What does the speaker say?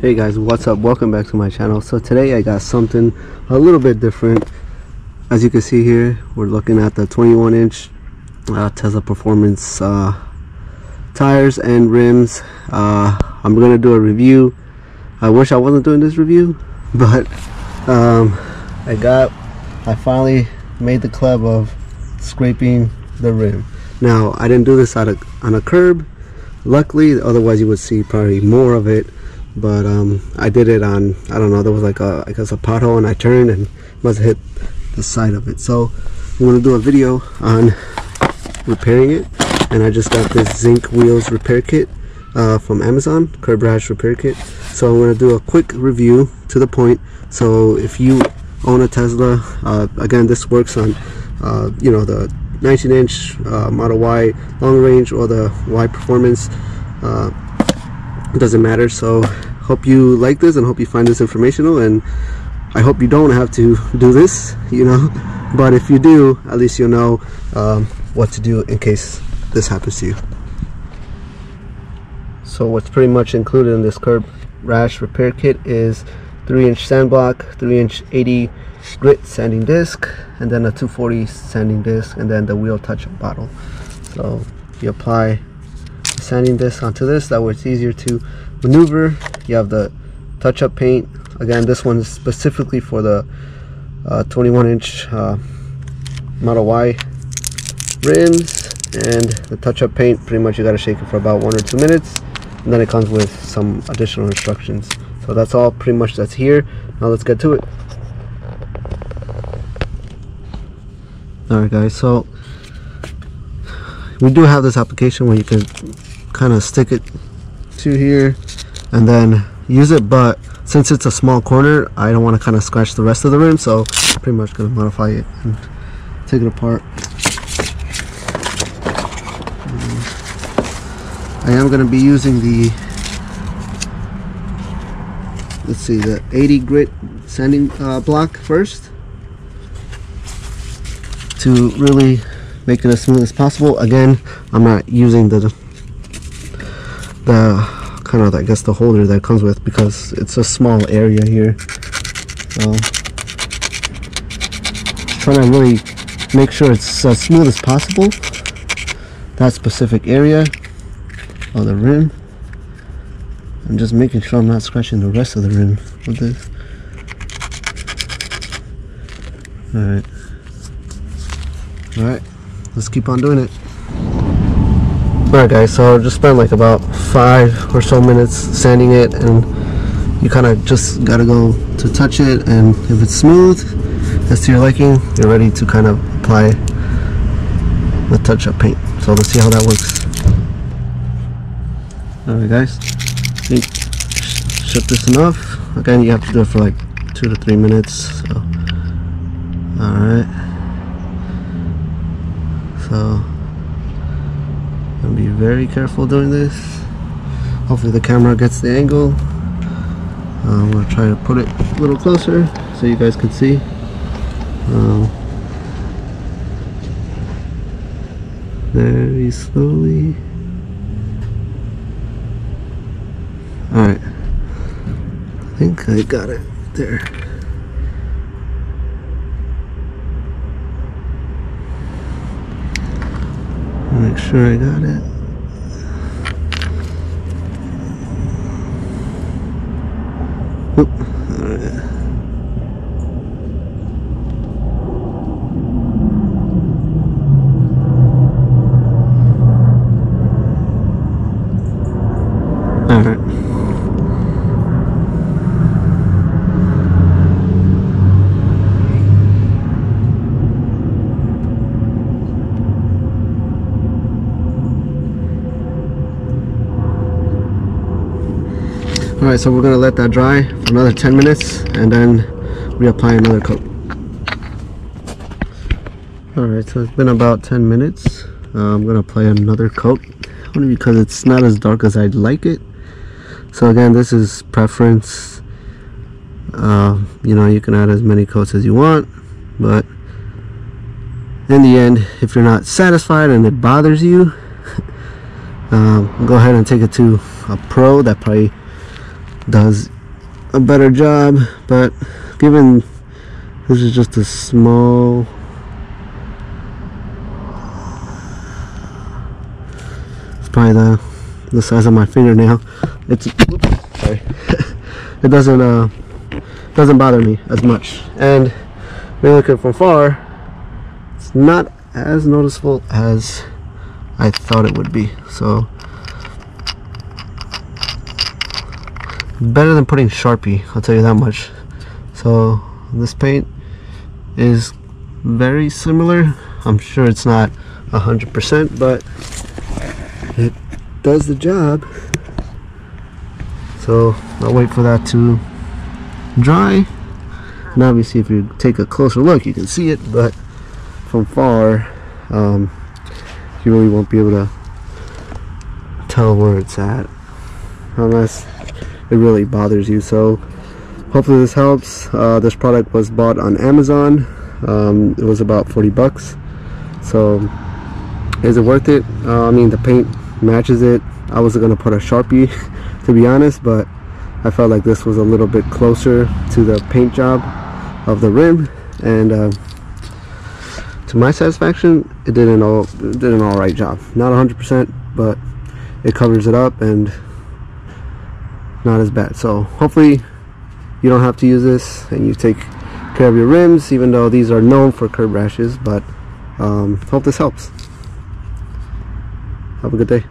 Hey guys, what's up? Welcome back to my channel. So today I got something a little bit different. As you can see here, we're looking at the 21-inch Tesla Performance tires and rims. I'm gonna do a review. I wish I wasn't doing this review, but I finally made the club of scraping the rim. Now I didn't do this on a curb, luckily, otherwise you would see probably more of it. But I did it on, I don't know, there was like I guess a pothole, and I turned and must have hit the side of it. So I'm going to do a video on repairing it, and I just got this Zink wheels repair kit from Amazon, curb rash repair kit. So I'm going to do a quick review to the point. So if you own a Tesla, again, this works on you know, the 19-inch Model Y long range or the Y Performance. It doesn't matter. So hope you like this and hope you find this informational, and I hope you don't have to do this, you know, but if you do, at least you'll know what to do in case this happens to you. So what's pretty much included in this curb rash repair kit is 3-inch sand block, 3-inch 80 grit sanding disc, and then a 240 sanding disc, and then the wheel touch-up bottle. So you apply sanding disc onto this, that way it's easier to maneuver. You have the touch-up paint. Again, this one is specifically for the 21-inch Model Y rims, and the touch-up paint, pretty much you got to shake it for about 1 or 2 minutes, and then it comes with some additional instructions. So that's all pretty much that's here. Now let's get to it. Alright guys, so we do have this application where you can kind of stick it to here and then use it, but since it's a small corner, I don't want to kind of scratch the rest of the rim, so I'm pretty much going to modify it and take it apart. I am going to be using the, let's see, the 80 grit sanding block first to really make it as smooth as possible. Again, I'm not using the kind of, I guess, the holder that comes with, because it's a small area here. So trying to really make sure it's as smooth as possible, that specific area of the rim. I'm just making sure I'm not scratching the rest of the rim with this. Alright, let's keep on doing it. Alright guys, so just spent like about 5 or so minutes sanding it, and you kind of just gotta go to touch it, and if it's smooth as to your liking, you're ready to kind of apply the touch-up paint. So let's see how that works. Alright guys, I think ship this enough. Again, you have to do it for like 2 to 3 minutes. So alright, so be very careful doing this. Hopefully the camera gets the angle. I'm going to try to put it a little closer so you guys can see. Very slowly. Alright, I think I got it there. Make sure I got it. Oop. Alright. Alright. Alright, so we're going to let that dry for another 10 minutes and then reapply another coat. Alright, so it's been about 10 minutes. I'm going to apply another coat, only because it's not as dark as I'd like it. So again, this is preference. You know, you can add as many coats as you want, but in the end, if you're not satisfied and it bothers you, go ahead and take it to a pro that probably does a better job, but given this is just a small, it's probably the size of my fingernail. It's sorry. It doesn't bother me as much, and when you look at it from far, it's not as noticeable as I thought it would be. So better than putting Sharpie, I'll tell you that much. So this paint is very similar. I'm sure it's not 100%, but it does the job. So I'll wait for that to dry, and obviously if you take a closer look you can see it, but from far you really won't be able to tell where it's at unless it really bothers you. So hopefully this helps. This product was bought on Amazon. It was about 40 bucks. So is it worth it? I mean, the paint matches it. I was gonna put a Sharpie to be honest, but I felt like this was a little bit closer to the paint job of the rim, and to my satisfaction it did an all right job. Not 100%, but it covers it up and not as bad. So hopefully you don't have to use this and you take care of your rims, even though these are known for curb rashes. But hope this helps. Have a good day.